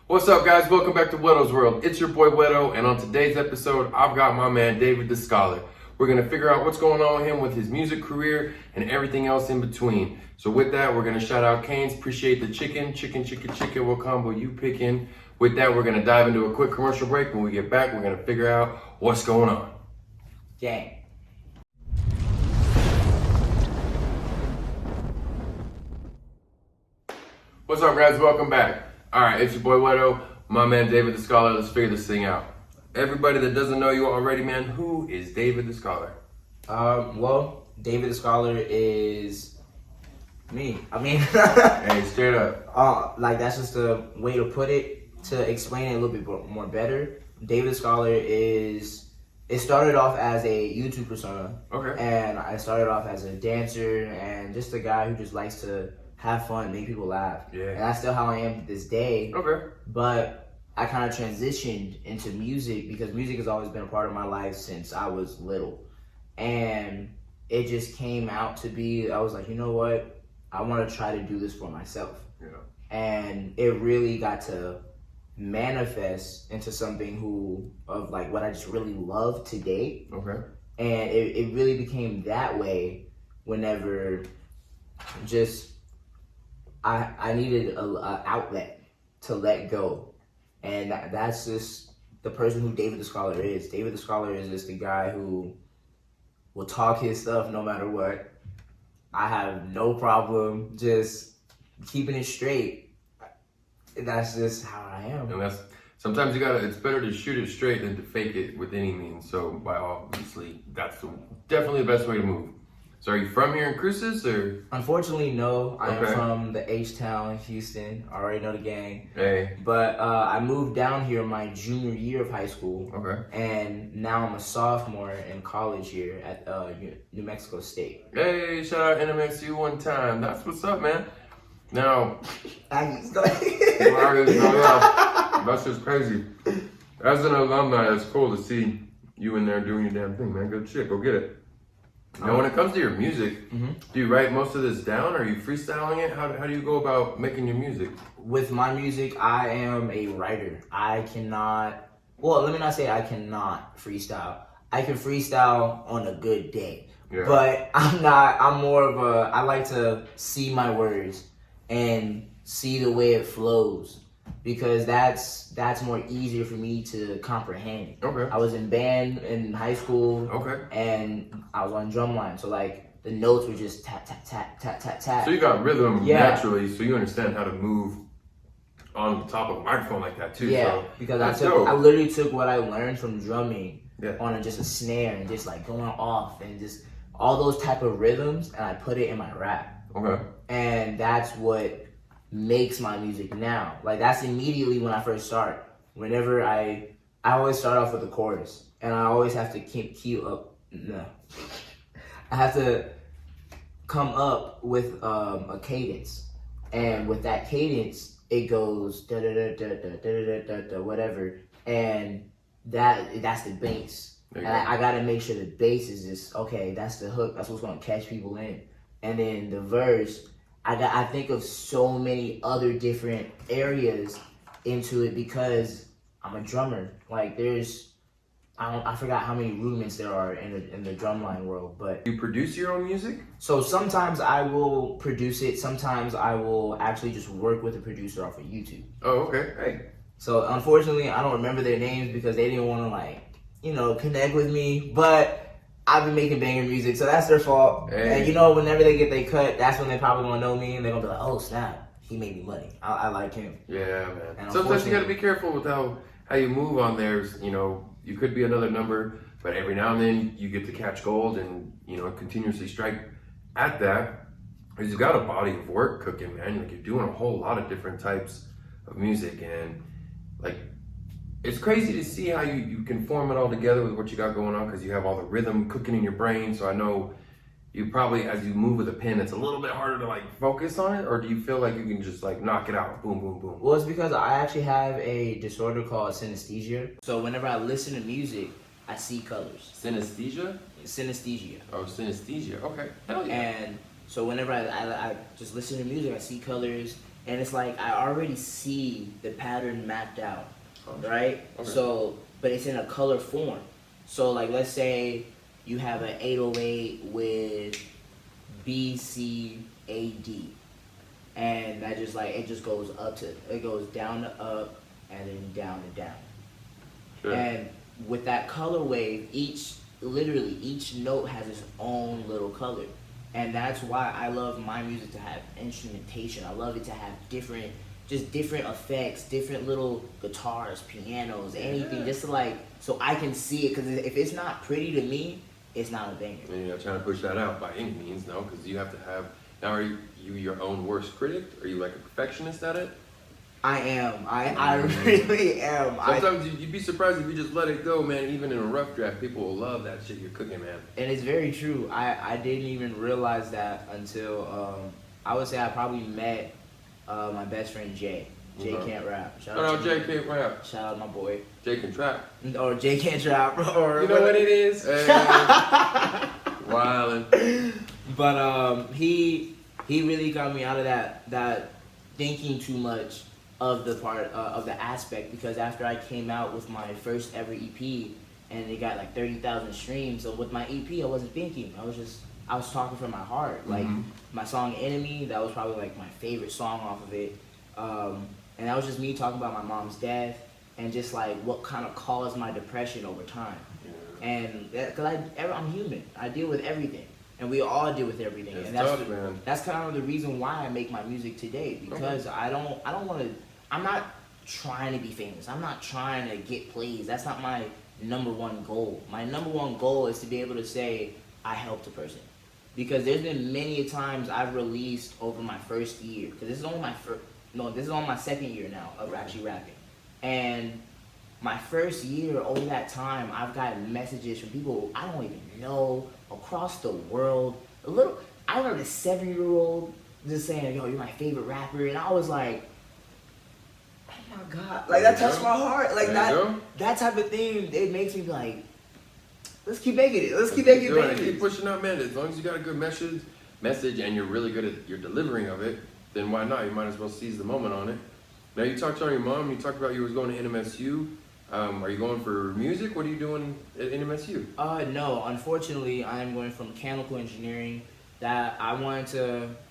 What's up, guys? Welcome back to Whetto's World. It's your boy Whetto, and on today's episode, I've got my man DavidtheScholar. We're gonna figure out what's going on with him with his music career and everything else in between. So with that, we're gonna shout out Canes. Appreciate the chicken. What combo you picking? With that, we're gonna dive into a quick commercial break. When we get back, we're gonna figure out what's going on. Gang. What's up, guys? Welcome back. All right, it's your boy Whetto, my man DavidtheScholar. Let's figure this thing out. Everybody that doesn't know you already, man, who is DavidtheScholar? Well, DavidtheScholar is me. I mean, Hey, straight up. like that's just a way to put it. To explain it a little bit more better, DavidtheScholar is. It started off as a YouTube persona. Okay. And I started off as a dancer and just a guy who just likes to have fun, make people laugh. Yeah. And that's still how I am to this day. Okay. But I kind of transitioned into music because music has always been a part of my life since I was little. And it just came out to be, I was like, you know what? I want to try to do this for myself. Yeah. And it really got to manifest into something of like what I just really love today. Okay. And it really became that way whenever just I needed a outlet to let go. And that's just the person who DavidtheScholar is. DavidtheScholar is just the guy who will talk his stuff no matter what. I have no problem just keeping it straight. That's just how I am. And that's, sometimes it's better to shoot it straight than to fake it with any means. So by obviously, that's definitely the best way to move. So are you from here in Cruces or? Unfortunately, no. I am Okay. from the H-Town, Houston. I already know the gang. Hey. But I moved down here my junior year of high school. Okay. And now I'm a sophomore in college here at New Mexico State. Hey, shout out NMXU one time. That's what's up, man. Now, that's just crazy. As an alumni, it's cool to see you in there doing your damn thing, man. Good shit. Go get it. Now, when it comes to your music, do you write most of this down? Or are you freestyling it? How do you go about making your music? With my music, I am a writer. I cannot, well, let me not say I cannot freestyle. I can freestyle on a good day. Yeah. But I'm more of I like to see my words and see the way it flows. Because that's more easier for me to comprehend. Okay. I was in band in high school. Okay. And I was on drumlines, so like the notes were just tap tap tap tap tap tap. So you got rhythm Yeah. naturally, so you understand how to move on the top of a microphone like that too. Yeah, So because that's I dope. literally took what I learned from drumming Yeah. on just a snare and just like going off and just all those type of rhythms, and I put it in my rap. Okay. And that's what makes my music now. Like that's immediately when I first start. Whenever I always start off with the chorus, and I always have to keep up. No, I have to come up with a cadence, and with that cadence, it goes da da da da da da da da whatever, and that's the bass. And I gotta make sure the bass is just okay. That's the hook. That's what's gonna catch people in, and then the verse. I think of so many other different areas into it because I'm a drummer. Like I forgot how many rudiments there are in the drumline world, but You produce your own music? so sometimes I will produce it. Sometimes I will actually just work with a producer off of YouTube. Oh, okay. Hey. So unfortunately, I don't remember their names because they didn't want to connect with me, but I've been making banger music, so that's their fault. Hey. And whenever they get their cut, that's when they probably gonna know me and they're gonna be like, oh snap, he made me money. I like him. Yeah, man. And Sometimes you got to be careful with how you move on there. You could be another number, but every now and then you get to catch gold and continuously strike at that. Because you've got a body of work cooking, man. Like you're doing a whole lot of different types of music, and like it's crazy to see how you can form it all together with what you got going on because you have all the rhythm cooking in your brain. So I know you probably, as you move with a pen, it's a little bit harder to focus on it, or do you feel like you can just knock it out, boom, boom, boom? Well, it's because I actually have a disorder called synesthesia. So whenever I listen to music, I see colors. Synesthesia? synesthesia. Oh, synesthesia. Okay. Hell yeah. And so whenever I just listen to music, I see colors, and it's like I already see the pattern mapped out, right? Okay. So, but it's in a color form. So like, let's say you have an 808 with B, C, A, D, and that just like, it just goes it goes down to up, and then down to down. Sure. And with that color wave, literally each note has its own little color. And that's why I love my music to have instrumentation. I love it to have different effects, different little guitars, pianos, anything, just to like, so I can see it. Because if it's not pretty to me, it's not a banger. And you're not trying to push that out by any means, no, because you have to have. Now, are you your own worst critic? Are you like a perfectionist at it? I am. I really am. Sometimes you'd be surprised if you just let it go, man. Even in a rough draft, people will love that shit you're cooking, man. And it's very true. I didn't even realize that until I would say I probably met my best friend Jay. Jay can't rap. Shout out Jay can't rap. Shout out my boy. Jay can trap. Or Jay can't trap. Or you know what it is? Wildin'. But he really got me out of that thinking too much of the part of the aspect, because after I came out with my first ever EP and it got like 30,000 streams, so with my EP I wasn't thinking, I was talking from my heart. Like my song Enemy, that was probably like my favorite song off of it, and that was just me talking about my mom's death and just like what kind of caused my depression over time. And because I'm human, I deal with everything. And we all deal with everything, it's and tough, man. That's kind of the reason why I make my music today, because I don't want to. I'm not trying to be famous. I'm not trying to get plays. That's not my number one goal. My number one goal is to be able to say I helped a person, because there's been many times I've released over my first year, because this is only this is on my second year now of actually rapping, and my first year, over that time, I've gotten messages from people I don't even know across the world. I remember a 7-year-old just saying, "Yo, you're my favorite rapper," and I was like, "Oh my god!" Like that touched my heart. Like that type of thing. It makes me like, let's keep making it. Let's keep making it. Keep pushing out, man. As long as you got a good message, and you're really good at your delivering of it, then why not? You might as well seize the moment on it. Now you talked on your mom. You talked about you was going to NMSU. Are you going for music? What are you doing at NMSU? No, unfortunately, I am going for mechanical engineering. That I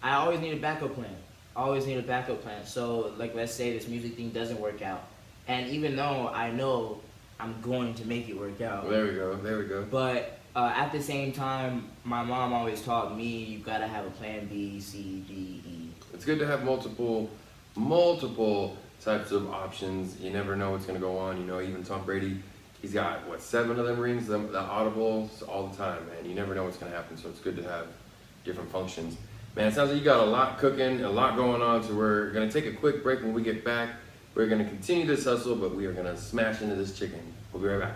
always need a backup plan. So, like, let's say this music thing doesn't work out, and even though I know I'm going to make it work out. Well, there we go. But at the same time, my mom always taught me you gotta have a plan B, C, D, E. It's good to have multiple types of options. You never know what's gonna go on. You know, even Tom Brady, he's got 7 of them rings, the audibles all the time, man. You never know what's gonna happen, so it's good to have different functions. Man, it sounds like you got a lot cooking, a lot going on. So we're gonna take a quick break. When we get back, we're gonna continue this hustle, but we are gonna smash into this chicken. We'll be right back.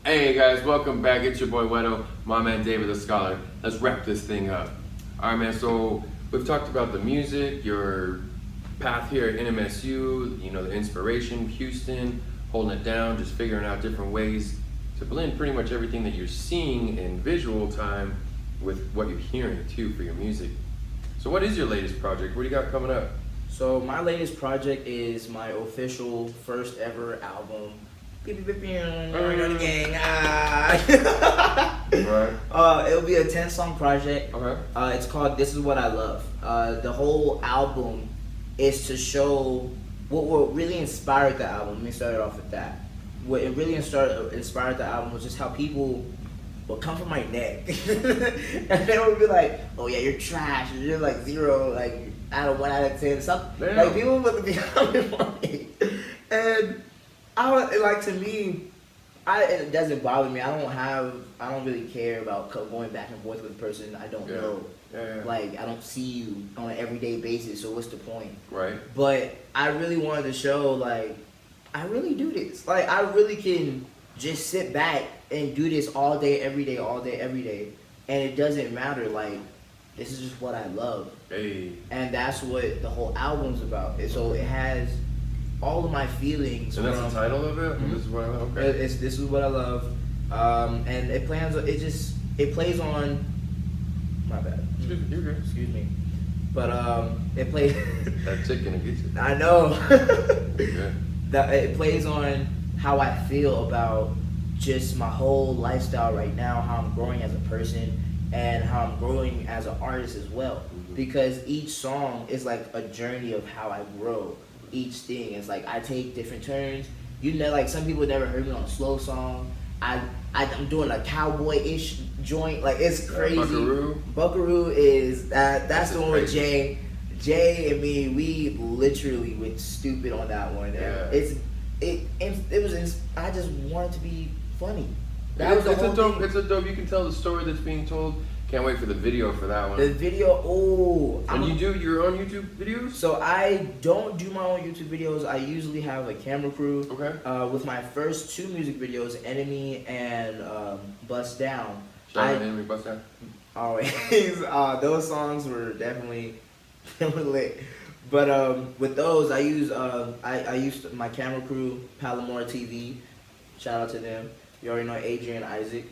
Hey guys, welcome back. It's your boy Whetto, my man David the Scholar. Let's wrap this thing up. All right, man, so we've talked about the music, your path here at NMSU, you know, the inspiration, Houston, holding it down, just figuring out different ways to blend pretty much everything that you're seeing in visual time with what you're hearing too for your music. So what is your latest project? What do you got coming up? So my latest project is my official first ever album. Gang. Right. It'll be a 10-song project. Okay. It's called This Is What I Love. The whole album is to show what really inspired the album. Let me start it off with that. What it really inspired the album was just how people would come from my neck. And they would be like, "Oh yeah, you're trash. You're like 0, like out of 1 out of 10. Something." Like people would be coming for me. And to me, it doesn't bother me. I don't really care about going back and forth with a person I don't know. Yeah. Like, I don't see you on an everyday basis, so what's the point? Right. But I really wanted to show, like, I really do this. Like, I really can just sit back and do this all day, every day, and it doesn't matter. Like, this is just what I love. Hey. And that's what the whole album's about. And so it has all of my feelings. And that's the title of it? Mm-hmm. This is what I love? Okay. This is what I love. And it plays on, my bad. Excuse me, you're good. Excuse me. But it plays. That chick gonna get you. I know. Yeah. That it plays on how I feel about just my whole lifestyle right now, how I'm growing as a person, and how I'm growing as an artist as well. Mm-hmm. Because each song is like a journey of how I grow. Each thing is like I take different turns. You know, like some people never heard me on a slow song. I'm doing a cowboy-ish joint. Like it's crazy. Buckaroo is that's the one with Jay. Jay and me, we literally went stupid on that one. Yeah. I just wanted to be funny. It's a dope. You can tell the story that's being told. Can't wait for the video for that one. The video, And you do your own YouTube videos? So I don't do my own YouTube videos. I usually have a camera crew. Okay. With my first 2 music videos, Enemy and Bust Down. Shout out Enemy, Bust Down. Always. Those songs were definitely lit. But with those, I used my camera crew, Palomar TV. Shout out to them. You already know Adrian, Isaac.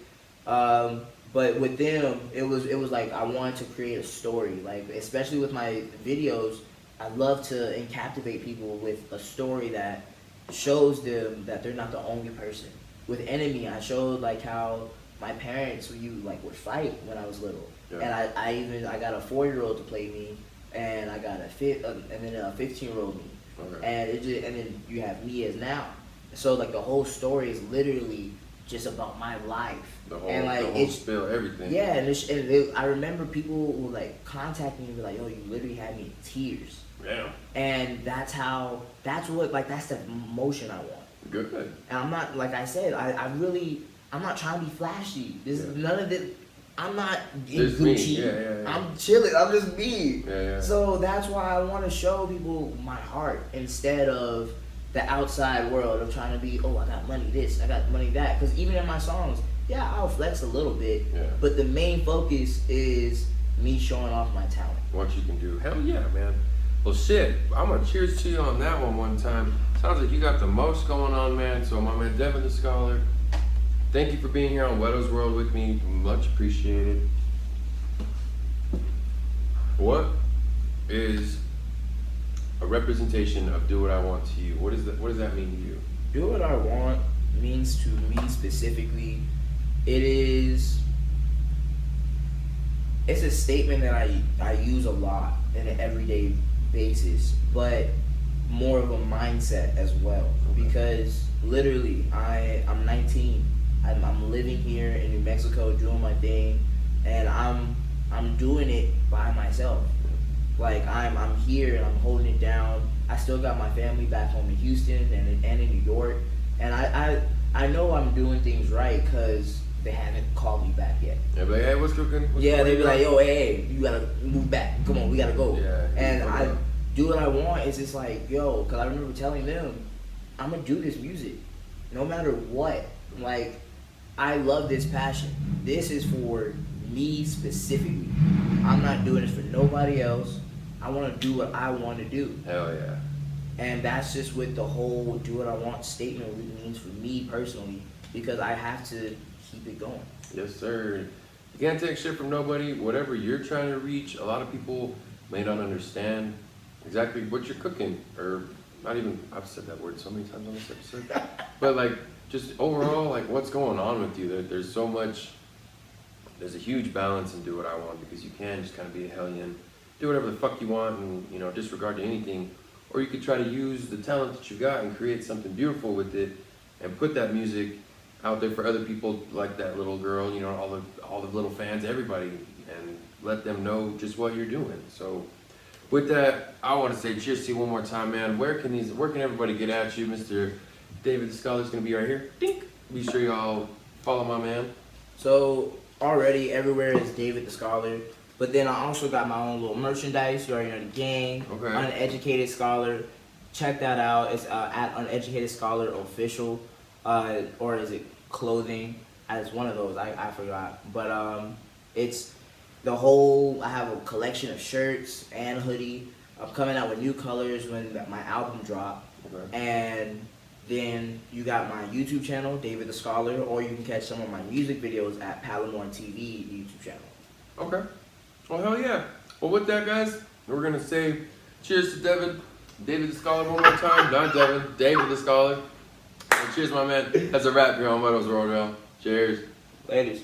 But with them, it was like I wanted to create a story. Like especially with my videos, I love to captivate people with a story that shows them that they're not the only person. With Enemy, I showed like how my parents would fight when I was little, yeah. And I got a 4-year-old to play me, and I got a 15-year-old me, okay. And then you have me as now. So like the whole story is literally just about my life. The whole spill, everything. Yeah, I remember people would like contact me and be like, "Yo, you literally had me in tears." Yeah. And that's the emotion I want. Good. And I'm not, like I said, I'm not trying to be flashy. None of this. I'm not in Gucci. Yeah. I'm chilling. I'm just me. Yeah. So that's why I want to show people my heart instead of the outside world of trying to be, oh, I got money this, I got money that. Because even in my songs, yeah, I'll flex a little bit, but the main focus is me showing off my talent. What you can do. Hell yeah, man. Well, shit, I'm going to cheers to you on that one time. Sounds like you got the most going on, man. So my man, DavidtheScholar, thank you for being here on Whetto's World with me. Much appreciated. What is a representation of Do What I Want to you? What does that mean to you? Do What I Want means to me specifically, it's a statement that I use a lot in an everyday basis, but more of a mindset as well. Okay. Because literally, I'm 19. I'm living here in New Mexico doing my thing, and I'm doing it by myself. Like I'm here and I'm holding it down. I still got my family back home in Houston and in New York, and I know I'm doing things right because they haven't called me back yet. Yeah, but hey, what's cooking? They be like, yo, hey, you gotta move back. Come on, we gotta go. Yeah. And I Do What I Want is just like, yo, because I remember telling them, I'm gonna do this music, no matter what. Like, I love this passion. This is for me specifically. I'm not doing this for nobody else. I want to do what I want to do. Hell yeah. And that's just what the whole Do What I Want statement really means for me personally, because I have to keep it going. Yes, sir. You can't take shit from nobody. Whatever you're trying to reach, a lot of people may not understand exactly what you're cooking, or not even, I've said that word so many times on this episode, but like just overall, like what's going on with you. There's so much, there's a huge balance in Do What I Want, because you can just kind of be a hellion, do whatever the fuck you want and, disregard to anything. Or you could try to use the talent that you got and create something beautiful with it and put that music out there for other people, like that little girl, all the little fans, everybody, and let them know just what you're doing. So with that, I want to say cheers to you one more time, man. Where can everybody get at you? Mr. DavidtheScholar's going to be right here. Dink. Be sure y'all follow my man. So already everywhere is DavidtheScholar. But then I also got my own little merchandise. You already know the gang. Okay. Uneducated Scholar. Check that out. It's at Uneducated Scholar Official. Or is it clothing? It's one of those. I forgot. But it's the whole. I have a collection of shirts and hoodie. I'm coming out with new colors when my album drops. Okay. And then you got my YouTube channel, David the Scholar, or you can catch some of my music videos at Palomar TV YouTube channel. Okay. Well, hell yeah. Well, with that, guys, we're gonna say cheers to David the Scholar one more time. Not Devin, David the Scholar. And cheers, my man. That's a wrap here on Whetto's Rodale. Cheers. Ladies.